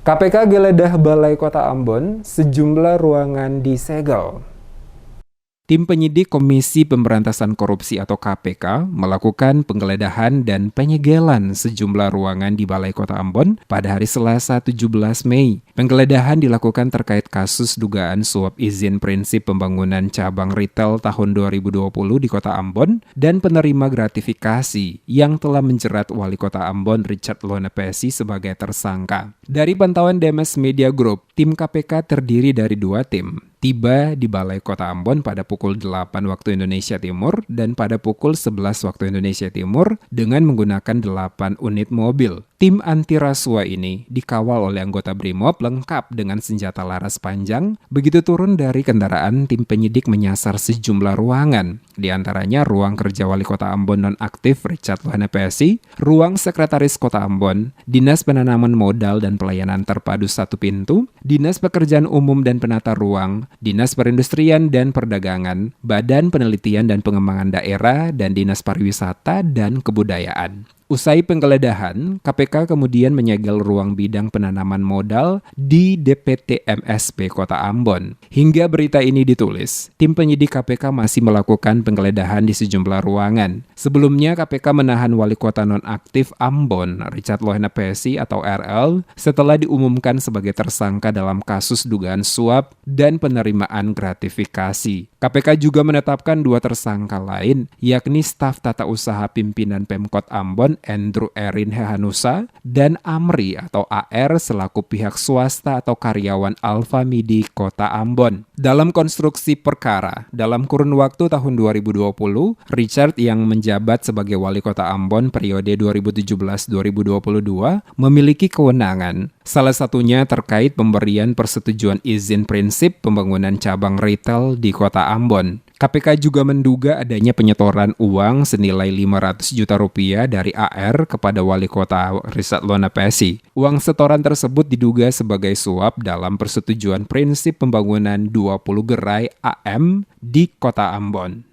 KPK geledah Balai Kota Ambon, sejumlah ruangan disegel. Tim penyidik Komisi Pemberantasan Korupsi atau KPK melakukan penggeledahan dan penyegelan sejumlah ruangan di Balai Kota Ambon pada hari Selasa 17 Mei. Penggeledahan dilakukan terkait kasus dugaan suap izin prinsip pembangunan cabang retail tahun 2020 di Kota Ambon dan penerima gratifikasi yang telah menjerat Wali Kota Ambon Richard Lonepesi sebagai tersangka. Dari pantauan Demes Media Group, tim KPK terdiri dari 2 tim. Tiba di Balai Kota Ambon pada pukul 8 waktu Indonesia Timur dan pada pukul 11 waktu Indonesia Timur dengan menggunakan 8 unit mobil. Tim anti rasuah ini dikawal oleh anggota BRIMOB lengkap dengan senjata laras panjang. Begitu turun dari kendaraan, tim penyidik menyasar sejumlah ruangan. Di antaranya ruang kerja Wali Kota Ambon nonaktif Richard Lonepesi, ruang Sekretaris Kota Ambon, Dinas Penanaman Modal dan Pelayanan Terpadu Satu Pintu, Dinas Pekerjaan Umum dan Penata Ruang, Dinas Perindustrian dan Perdagangan, Badan Penelitian dan Pengembangan Daerah, dan Dinas Pariwisata dan Kebudayaan. Usai penggeledahan, KPK kemudian menyegel ruang bidang penanaman modal di DPT MSP Kota Ambon. Hingga berita ini ditulis, tim penyidik KPK masih melakukan penggeledahan di sejumlah ruangan. Sebelumnya, KPK menahan Wali Kota Nonaktif Ambon, Richard Lonepesi atau RL, setelah diumumkan sebagai tersangka dalam kasus dugaan suap dan penerimaan gratifikasi. KPK juga menetapkan 2 tersangka lain, yakni staf tata usaha pimpinan Pemkot Ambon, Andrew Erin Hehanusa, dan Amri atau AR selaku pihak swasta atau karyawan Alfa Midi Kota Ambon. Dalam konstruksi perkara, dalam kurun waktu tahun 2020, Richard yang menjabat sebagai Wali Kota Ambon periode 2017-2022 memiliki kewenangan. Salah satunya terkait pemberian persetujuan izin prinsip pembangunan cabang retail di Kota Ambon. KPK juga menduga adanya penyetoran uang senilai 500 juta rupiah dari AR kepada Wali Kota Richard Lonepesi. Uang setoran tersebut diduga sebagai suap dalam persetujuan prinsip pembangunan 20 gerai AM di Kota Ambon.